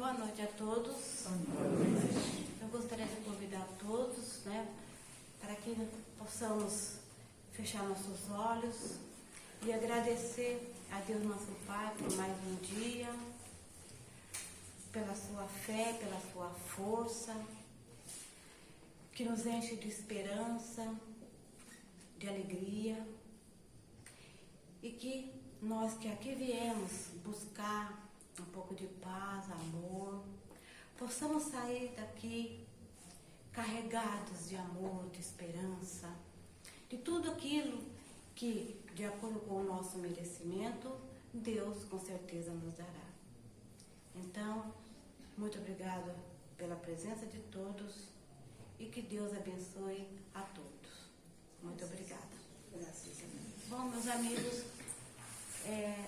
Boa noite a todos. Eu gostaria de convidar todos, para que possamos fechar nossos olhos e agradecer a Deus nosso Pai por mais um dia, pela sua fé, pela sua força, que nos enche de esperança, de alegria, e que nós que aqui viemos buscar um pouco de paz, amor, possamos sair daqui carregados de amor, de esperança, de tudo aquilo que, de acordo com o nosso merecimento, Deus com certeza nos dará. Então, muito obrigada pela presença de todos e que Deus abençoe a todos. Muito obrigada. Bom, meus amigos,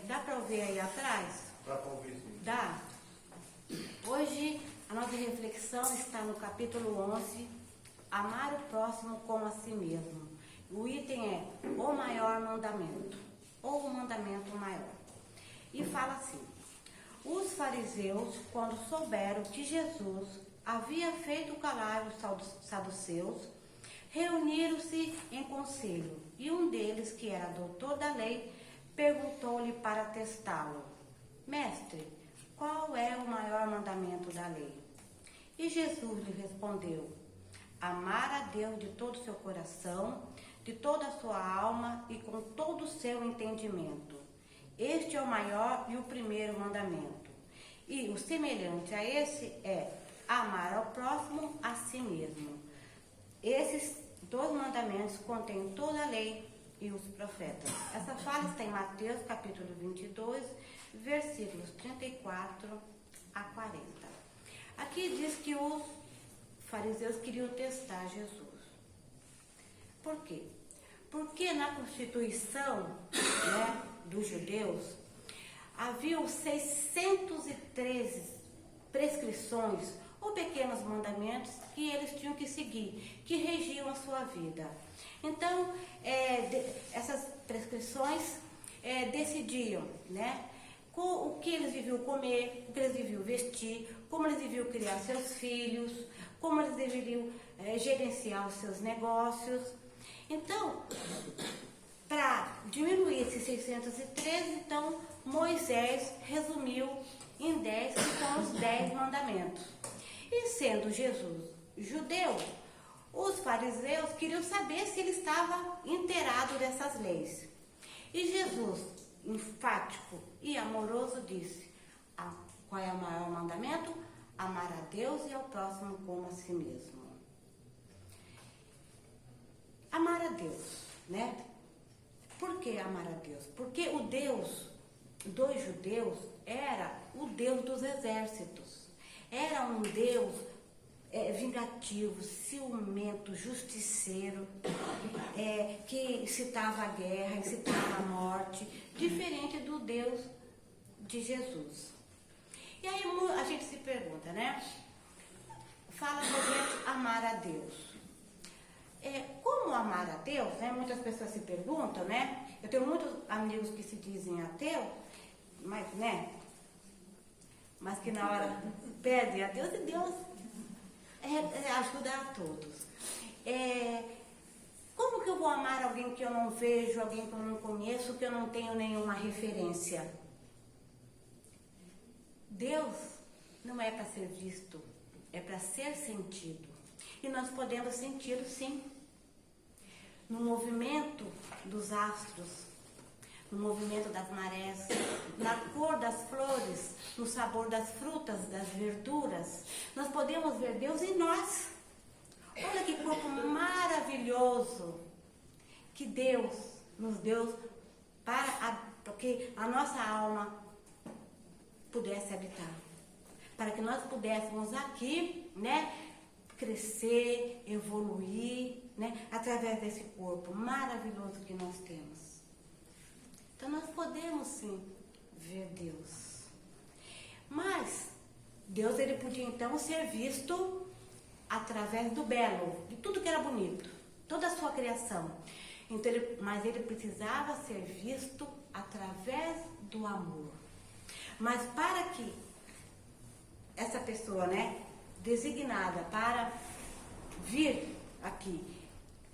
dá para ouvir aí atrás? Dá para ouvir, sim. Dá? Hoje a nossa reflexão está no capítulo 11, Amar o próximo como a si mesmo. O item é o maior mandamento, ou o mandamento maior. E fala assim: os fariseus, quando souberam que Jesus havia feito calar os saduceus, reuniram-se em conselho, e um deles, que era doutor da lei, perguntou-lhe para testá-lo: Mestre, qual é o maior mandamento da lei? E Jesus lhe respondeu: amar a Deus de todo o seu coração, de toda a sua alma e com todo o seu entendimento. Este é o maior e o primeiro mandamento. E o semelhante a esse é amar ao próximo a si mesmo. Esses dois mandamentos contêm toda a lei e os profetas. Essa fala está em Mateus capítulo 22, versículos 34 a 40. Aqui diz que os fariseus queriam testar Jesus. Por quê? Porque na Constituição dos judeus haviam 613 prescrições ou pequenos mandamentos que eles tinham que seguir, que regiam a sua vida. Então, essas prescrições decidiam, o que eles deviam comer, o que eles deviam vestir, como eles deviam criar seus filhos, como eles deveriam gerenciar os seus negócios. Então, para diminuir esses 613, então Moisés resumiu em 10, que são os 10 mandamentos. E sendo Jesus judeu, os fariseus queriam saber se ele estava inteirado dessas leis. E Jesus, enfático e amoroso, disse: qual é o maior mandamento? Amar a Deus e ao próximo como a si mesmo. Amar a Deus, Por que amar a Deus? Porque o Deus dos judeus era o Deus dos exércitos. Era um Deus vingativo, ciumento, justiceiro, que incitava a guerra, incitava a morte, diferente do Deus de Jesus. E aí a gente se pergunta, Fala pra gente amar a Deus. Como amar a Deus? Muitas pessoas se perguntam, Eu tenho muitos amigos que se dizem ateu, mas que na hora pedem a Deus, e Deus ajuda a todos. Como que eu vou amar alguém que eu não vejo, alguém que eu não conheço, que eu não tenho nenhuma referência? Deus não é para ser visto, é para ser sentido. E nós podemos senti-lo, sim, no movimento dos astros, no movimento das marés, na cor das flores, no sabor das frutas, das verduras. Nós podemos ver Deus em nós. Olha que corpo maravilhoso que Deus nos deu para que a nossa alma pudesse habitar. Para que nós pudéssemos aqui, crescer, evoluir, através desse corpo maravilhoso que nós temos. Então nós podemos sim ver Deus. Mas Deus, ele podia então ser visto através do belo, de tudo que era bonito, toda a sua criação. Então, mas ele precisava ser visto através do amor. Mas para que essa pessoa, né, designada para vir aqui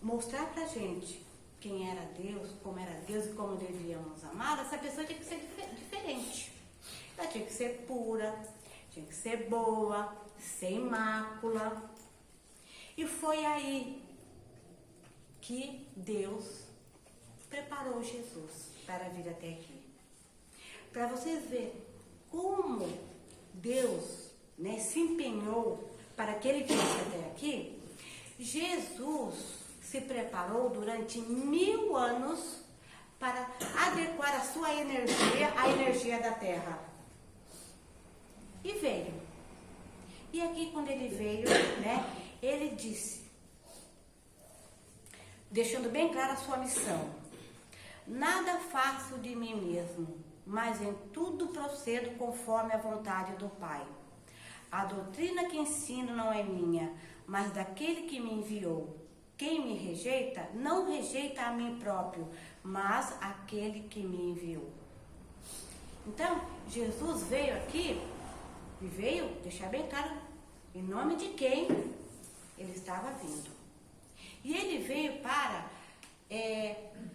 mostrar pra gente quem era Deus, como era Deus e como deveríamos amar, essa pessoa tinha que ser diferente. Ela tinha que ser pura, tinha que ser boa, sem mácula. E foi aí que Deus preparou Jesus para vir até aqui. Para vocês verem como Deus, né, se empenhou para que ele viesse até aqui. Jesus se preparou durante 1000 anos para adequar a sua energia à energia da terra. E veio. E aqui quando ele veio, né, ele disse, deixando bem clara a sua missão: nada faço de mim mesmo, mas em tudo procedo conforme a vontade do Pai. A doutrina que ensino não é minha, mas daquele que me enviou. Quem me rejeita, não rejeita a mim próprio, mas aquele que me enviou. Então, Jesus veio aqui e veio deixar bem claro em nome de quem ele estava vindo. E ele veio para,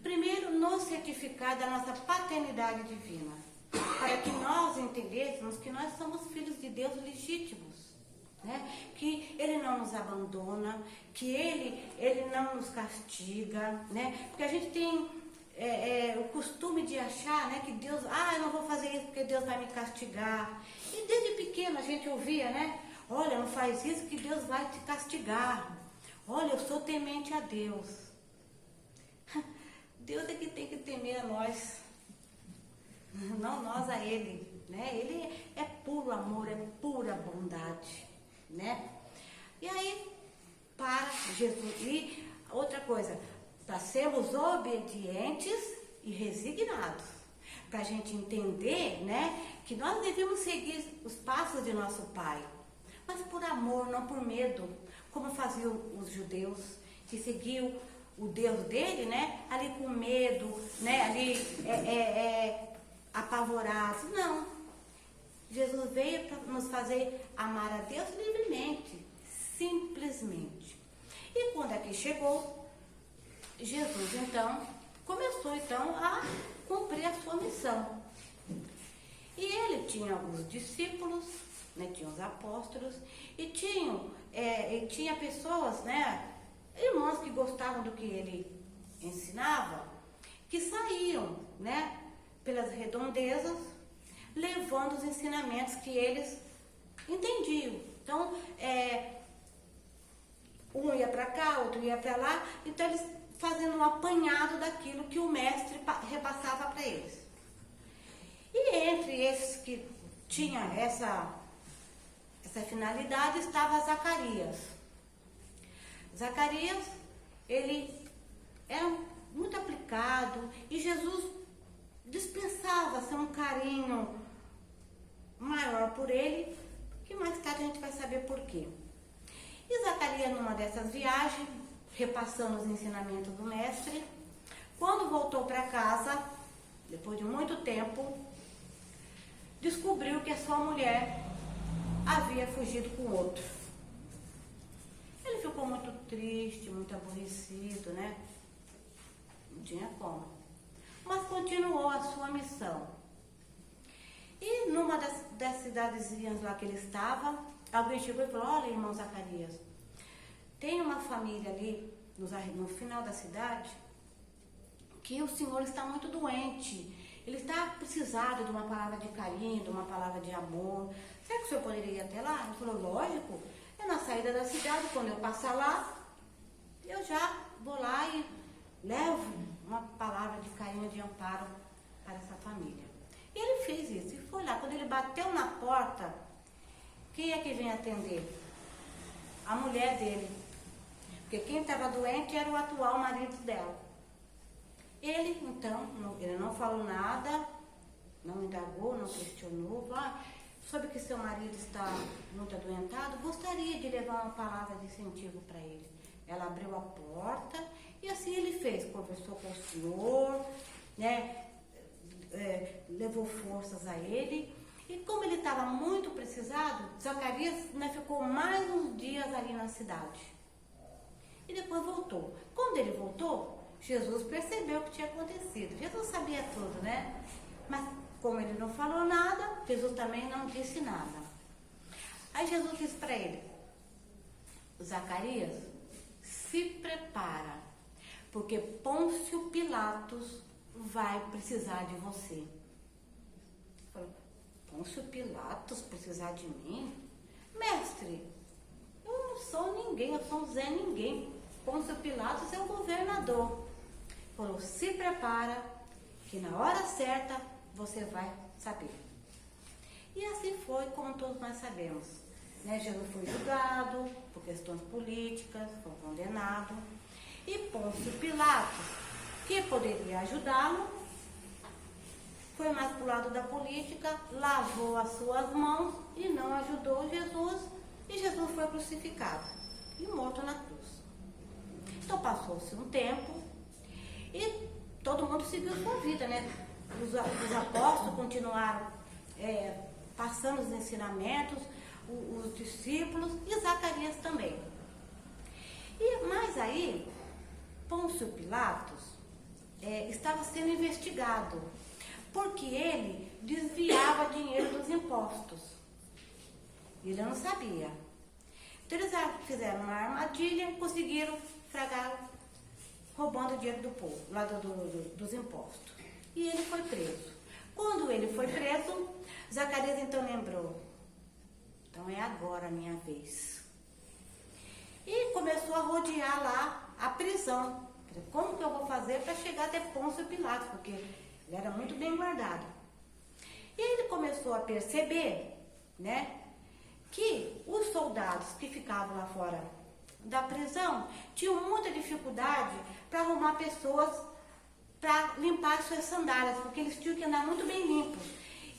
primeiro, nos certificar da nossa paternidade divina, para que nós entendêssemos que nós somos filhos de Deus legítimos, né? Que ele não nos abandona, que ele não nos castiga, né? Porque a gente tem o costume de achar, né, que Deus, eu não vou fazer isso porque Deus vai me castigar. E desde pequeno a gente ouvia, né? Olha, não faz isso que Deus vai te castigar. Olha, eu sou temente a Deus. Deus é que tem que temer a nós, não nós a Ele, né? Ele é puro amor, é pura bondade, né? E aí, para Jesus, e outra coisa, para sermos obedientes e resignados, para a gente entender, né, que nós devemos seguir os passos de nosso Pai, mas por amor, não por medo, como faziam os judeus, que seguiam o Deus dele, né, ali com medo, né, ali apavorados. Não. Jesus veio para nos fazer amar a Deus livremente, simplesmente. E quando aqui chegou, Jesus então começou a cumprir a sua missão. E ele tinha os discípulos, né, tinha os apóstolos, e tinha pessoas, né, irmãos que gostavam do que ele ensinava, que saíam, né, pelas redondezas, levando os ensinamentos que eles entendiam. Então, um ia para cá, outro ia para lá, então eles fazendo um apanhado daquilo que o mestre repassava para eles. E entre esses que tinha essa finalidade estava Zacarias. Zacarias, ele era muito aplicado e Jesus dispensava um carinho maior por ele, que mais tarde a gente vai saber por quê. E Zacarias, numa dessas viagens, repassando os ensinamentos do mestre, quando voltou para casa, depois de muito tempo, descobriu que a sua mulher havia fugido com outro. Ele ficou muito triste, muito aborrecido, né? Não tinha como. Mas continuou a sua missão. E numa das cidadezinhas lá que ele estava, alguém chegou e falou: olha, irmão Zacarias, tem uma família ali no final da cidade que o senhor está muito doente. Ele está precisado de uma palavra de carinho, de uma palavra de amor. Será que o senhor poderia ir até lá? Ele falou: lógico, é na saída da cidade, quando eu passar lá, eu já vou lá e levo uma palavra de carinho, de amparo para essa família. E ele fez isso, e foi lá. Quando ele bateu na porta, quem é que vem atender? A mulher dele. Porque quem estava doente era o atual marido dela. Ele, então, ele não falou nada, não indagou, não questionou. Soube que seu marido está muito adoentado, gostaria de levar uma palavra de incentivo para ele. Ela abriu a porta e assim ele fez, conversou com o senhor, né, levou forças a ele. E como ele estava muito precisado precisado, Zacarias, né, ficou mais uns dias ali na cidade. E depois voltou. Quando ele voltou, Jesus percebeu o que tinha acontecido. Jesus sabia tudo, né? Mas como ele não falou nada, Jesus também não disse nada. Aí Jesus disse para ele: Zacarias, se prepara, porque Pôncio Pilatos vai precisar de você. Falou: Pôncio Pilatos precisar de mim? Mestre, eu não sou ninguém, eu sou um Zé Ninguém. Pôncio Pilatos é o governador. Falou: se prepara, que na hora certa você vai saber. E assim foi, como todos nós sabemos, né? Jesus foi julgado por questões políticas, foi condenado. E Pôncio Pilatos, que poderia ajudá-lo, foi mais para o lado da política, lavou as suas mãos e não ajudou Jesus. E Jesus foi crucificado e morto na cruz. Então passou-se um tempo e todo mundo seguiu sua vida, né? Os apóstolos continuaram passando os ensinamentos, os discípulos e Zacarias também. Mas aí, Pôncio Pilatos estava sendo investigado, porque ele desviava dinheiro dos impostos. Ele não sabia. Então eles fizeram uma armadilha e conseguiram fragar, roubando o dinheiro do povo, lá dos impostos. E ele foi preso. Quando ele foi preso, Zacarias então lembrou: então é agora a minha vez. E começou a rodear lá a prisão. Como que eu vou fazer para chegar até Pôncio Pilatos? Porque ele era muito bem guardado. E ele começou a perceber, né, que os soldados que ficavam lá fora da prisão tinham muita dificuldade para arrumar pessoas para limpar as suas sandálias, porque eles tinham que andar muito bem limpos.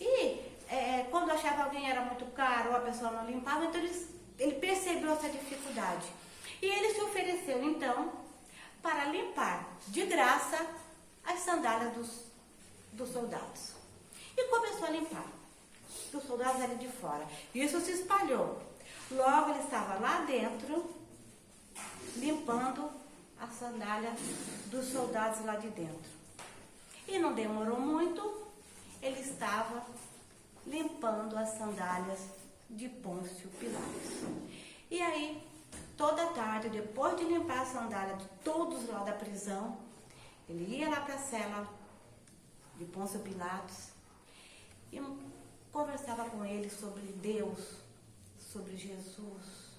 E quando achava alguém era muito caro ou a pessoa não limpava, então ele percebeu essa dificuldade. E ele se ofereceu, então, para limpar de graça as sandálias dos soldados. E começou a limpar os soldados ali de fora. Isso se espalhou. Logo ele estava lá dentro, limpando a sandália dos soldados lá de dentro. E não demorou muito, ele estava limpando as sandálias de Pôncio Pilatos. E aí, toda tarde, depois de limpar a sandália de todos lá da prisão, ele ia lá para a cela de Pôncio Pilatos e conversava com ele sobre Deus, sobre Jesus,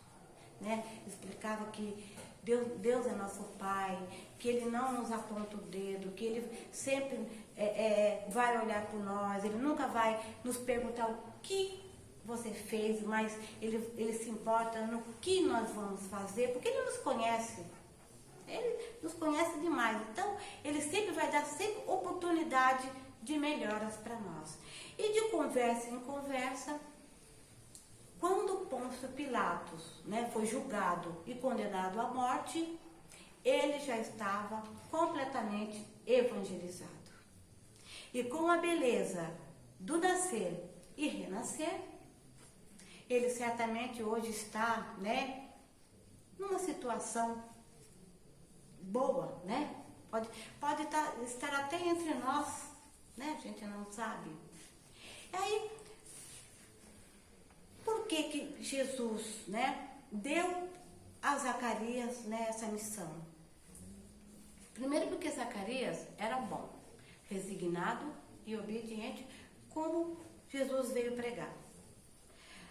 né? Explicava que Deus é nosso Pai, que Ele não nos aponta o dedo, que Ele sempre vai olhar por nós, Ele nunca vai nos perguntar o que você fez, mas Ele se importa no que nós vamos fazer, porque Ele nos conhece. Ele nos conhece demais. Então, Ele sempre vai dar oportunidade de melhoras para nós. E de conversa em conversa, quando Pôncio Pilatos, né, foi julgado e condenado à morte, ele já estava completamente evangelizado. E com a beleza do nascer e renascer, ele certamente hoje está, né, numa situação boa, né? Pode estar até entre nós, né? A gente não sabe. E aí, por que Jesus, né, deu a Zacarias, né, essa missão? Primeiro porque Zacarias era bom, resignado e obediente, como Jesus veio pregar.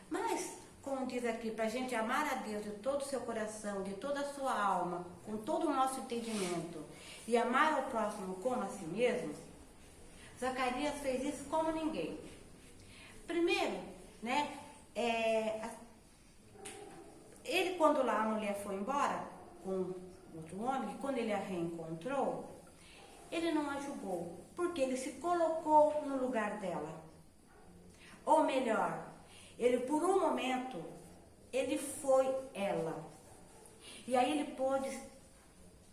Mas, como diz aqui, para a gente amar a Deus de todo o seu coração, de toda a sua alma, com todo o nosso entendimento, e amar ao próximo como a si mesmo, Zacarias fez isso como ninguém. Primeiro, né, ele, quando lá a mulher foi embora com outro homem, quando ele a reencontrou, ele não a julgou, porque ele se colocou no lugar dela. Ou melhor, ele por um momento, ele foi ela. E aí ele pôde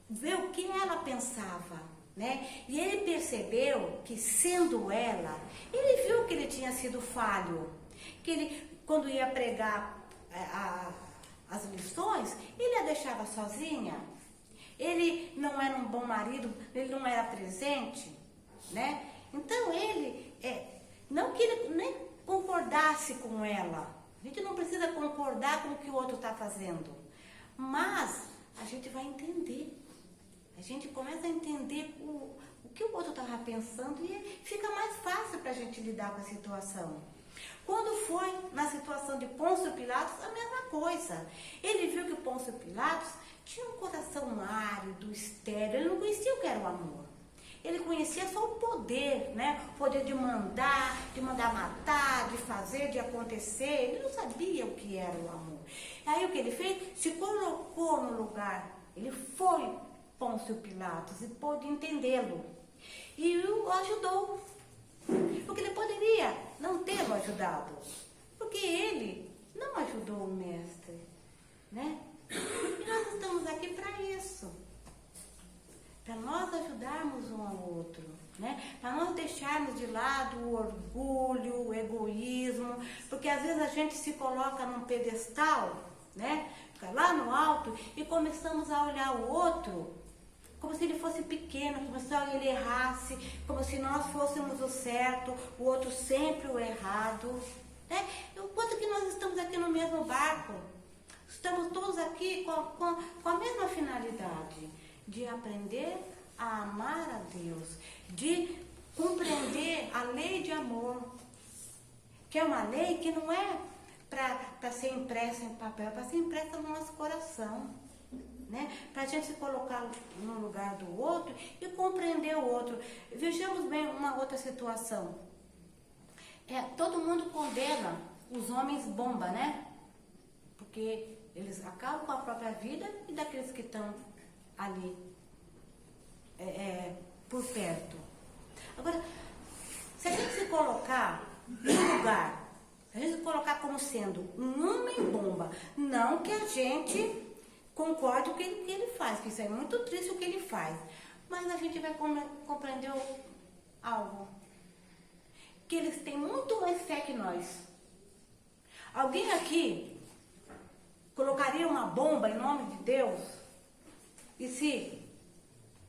ver o que ela pensava, né? E ele percebeu que, sendo ela, ele viu que ele tinha sido falho. Que ele, quando ia pregar as lições, ele a deixava sozinha. Ele não era um bom marido, ele não era presente, né? Então ele, não que ele nem concordasse com ela. A gente não precisa concordar com o que o outro está fazendo, mas a gente vai entender. A gente começa a entender o que o outro estava pensando e fica mais fácil para a gente lidar com a situação. Quando foi na situação de Pôncio Pilatos, a mesma coisa. Ele viu que Pôncio Pilatos tinha um coração árido, estéril, ele não conhecia o que era o amor. Ele conhecia só o poder, né? O poder de mandar matar, de fazer, de acontecer. Ele não sabia o que era o amor. Aí o que ele fez? Se colocou no lugar. Ele foi Pôncio Pilatos e pôde entendê-lo. E o ajudou. Porque ele poderia não tê-lo ajudado. Porque ele não ajudou o mestre, né? E nós estamos aqui para isso. Para nós ajudarmos um ao outro, né? Para nós deixarmos de lado o orgulho, o egoísmo, porque às vezes a gente se coloca num pedestal, né? Fica lá no alto e começamos a olhar o outro como se ele fosse pequeno, como se ele errasse, como se nós fôssemos o certo, o outro sempre o errado, né? Enquanto que nós estamos aqui no mesmo barco, estamos todos aqui com a mesma finalidade, de aprender a amar a Deus, de compreender a lei de amor, que é uma lei que não é para ser impressa em papel, é para ser impressa no nosso coração, né? Para a gente se colocar no lugar do outro e compreender o outro. Vejamos bem uma outra situação. Todo mundo condena os homens bomba, né? Porque eles acabam com a própria vida e daqueles que estão ali por perto. Agora, se a gente se colocar no lugar, se a gente se colocar como sendo um homem bomba, não que a gente concorde com o que ele faz, que isso é muito triste o que ele faz, mas a gente vai compreender algo, que eles têm muito mais fé que nós. Alguém aqui colocaria uma bomba em nome de Deus e se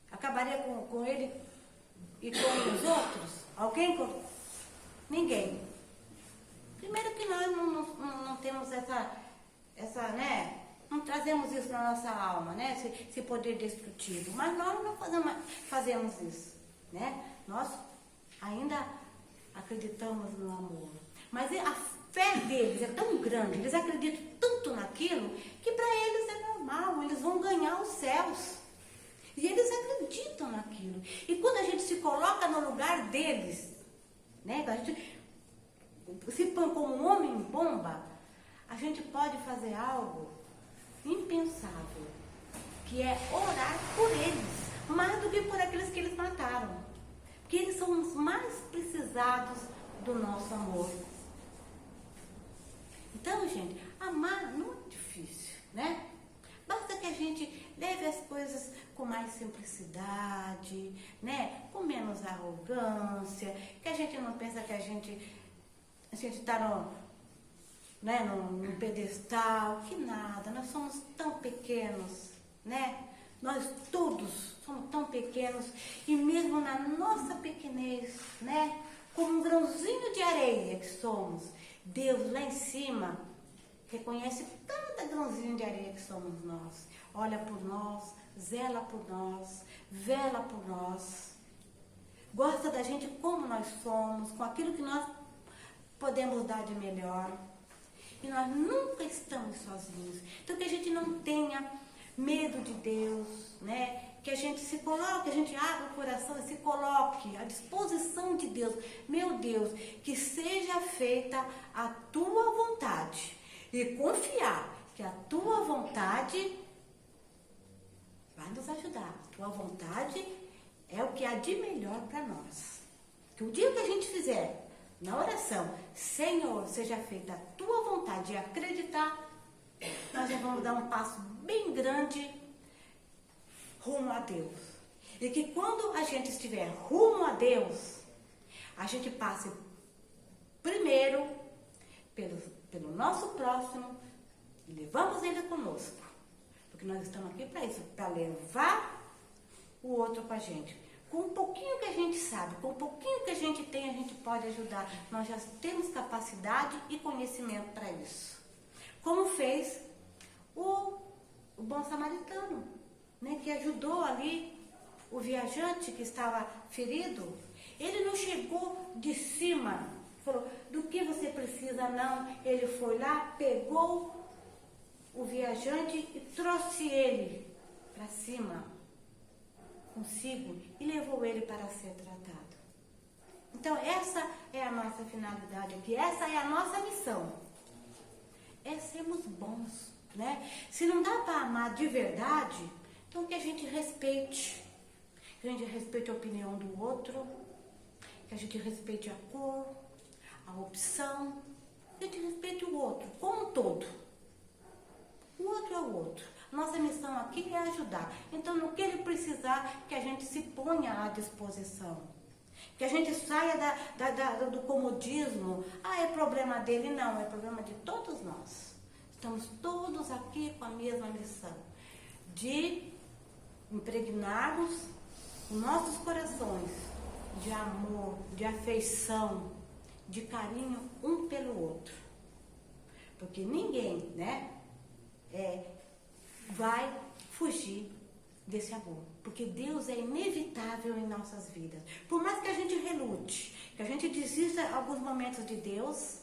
acabaria com ele e com os outros? Alguém? Ninguém. Primeiro que nós não temos essa, né? Não trazemos isso na nossa alma, né? Esse poder destrutivo. Mas nós não fazemos isso, né? Nós ainda acreditamos no amor. Mas a fé deles é tão grande, eles acreditam tanto naquilo, que para eles é normal, eles vão ganhar os céus. E eles acreditam naquilo. E quando a gente se coloca no lugar deles, né? A gente se põe como um homem bomba, a gente pode fazer algo impensável, que é orar por eles, mais do que por aqueles que eles mataram. Porque eles são os mais precisados do nosso amor. Então, gente, amar não é difícil, né? Basta que a gente leve as coisas com mais simplicidade, né? Com menos arrogância, que a gente não pensa que a gente está num pedestal, que nada, nós somos tão pequenos, né? Nós todos somos tão pequenos e mesmo na nossa pequenez, né? Como um grãozinho de areia que somos, Deus lá em cima reconhece cada grãozinho de areia que somos nós. Olha por nós, zela por nós, vela por nós. Gosta da gente como nós somos, com aquilo que nós podemos dar de melhor. E nós nunca estamos sozinhos. Então que a gente não tenha medo de Deus, né? Que a gente se coloque, a gente abra o coração e se coloque à disposição de Deus. Meu Deus, que seja feita a tua vontade. E confiar que a tua vontade vai nos ajudar. A tua vontade é o que há de melhor para nós. Que o dia que a gente fizer na oração, Senhor, seja feita a tua vontade e acreditar, nós já vamos dar um passo bem grande rumo a Deus. E que quando a gente estiver rumo a Deus, a gente passe primeiro o nosso próximo e levamos ele conosco. Porque nós estamos aqui para isso, para levar o outro com a gente. Com um pouquinho que a gente sabe, com um pouquinho que a gente tem, a gente pode ajudar. Nós já temos capacidade e conhecimento para isso. Como fez o bom samaritano, né, que ajudou ali o viajante que estava ferido. Ele não chegou de cima, falou, do que você precisa, não. Ele foi lá, pegou o viajante e trouxe ele para cima consigo e levou ele para ser tratado. Então essa é a nossa finalidade aqui, essa é a nossa missão, é sermos bons, né? Se não dá para amar de verdade, então que a gente respeite, a opinião do outro, que a gente respeite a cor, a opção, que a gente respeite o outro como um todo. O outro é o outro. Nossa missão aqui é ajudar. Então, no que ele precisar, que a gente se ponha à disposição. Que a gente saia do comodismo. Ah, é problema dele. Não, é problema de todos nós. Estamos todos aqui com a mesma missão. De impregnarmos os nossos corações de amor, de afeição, de carinho um pelo outro. Porque ninguém, né, vai fugir desse amor, porque Deus é inevitável em nossas vidas. Por mais que a gente relute, que a gente desista em alguns momentos de Deus,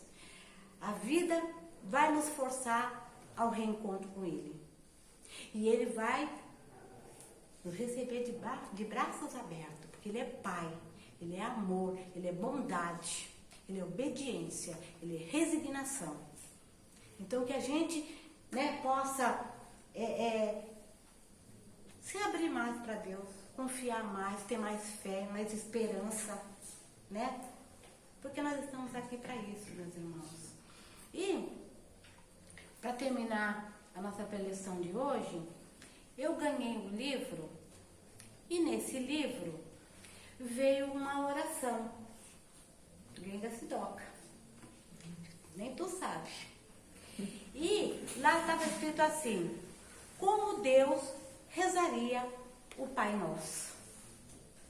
a vida vai nos forçar ao reencontro com Ele. E Ele vai nos receber de braços abertos, porque Ele é Pai, Ele é amor, Ele é bondade, Ele é obediência, Ele é resignação. Então que a gente, né, possa se abrir mais para Deus, confiar mais, ter mais fé, mais esperança, né? Porque nós estamos aqui para isso, meus irmãos. E, para terminar a nossa preleção de hoje, eu ganhei um livro, e nesse livro veio uma oração. Ganhei da Sidoca. Nem tu sabe. E lá estava escrito assim: como Deus rezaria o Pai Nosso.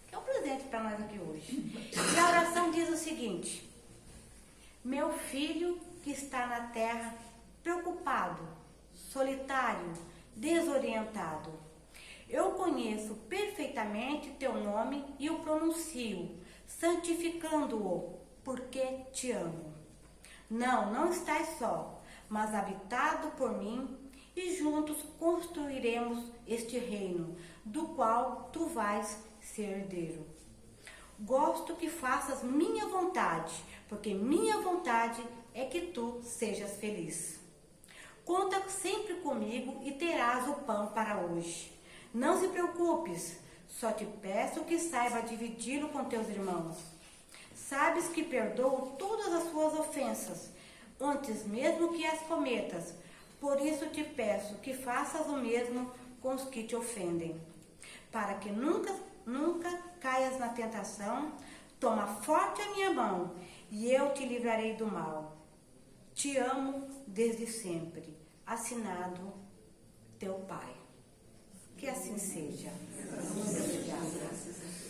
Que é um presente para nós aqui hoje. E a oração diz o seguinte: meu filho que está na terra preocupado, solitário, desorientado, eu conheço perfeitamente teu nome e o pronuncio, santificando-o, porque te amo. Não estás só, mas habitado por mim, e juntos construiremos este reino, do qual tu vais ser herdeiro. Gosto que faças minha vontade, porque minha vontade é que tu sejas feliz. Conta sempre comigo e terás o pão para hoje. Não se preocupes, só te peço que saiba dividi-lo com teus irmãos. Sabes que perdoo todas as suas ofensas, antes mesmo que as cometas. Por isso te peço que faças o mesmo com os que te ofendem. Para que nunca caias na tentação, toma forte a minha mão e eu te livrarei do mal. Te amo desde sempre. Assinado teu Pai. Que assim seja. Muito obrigada.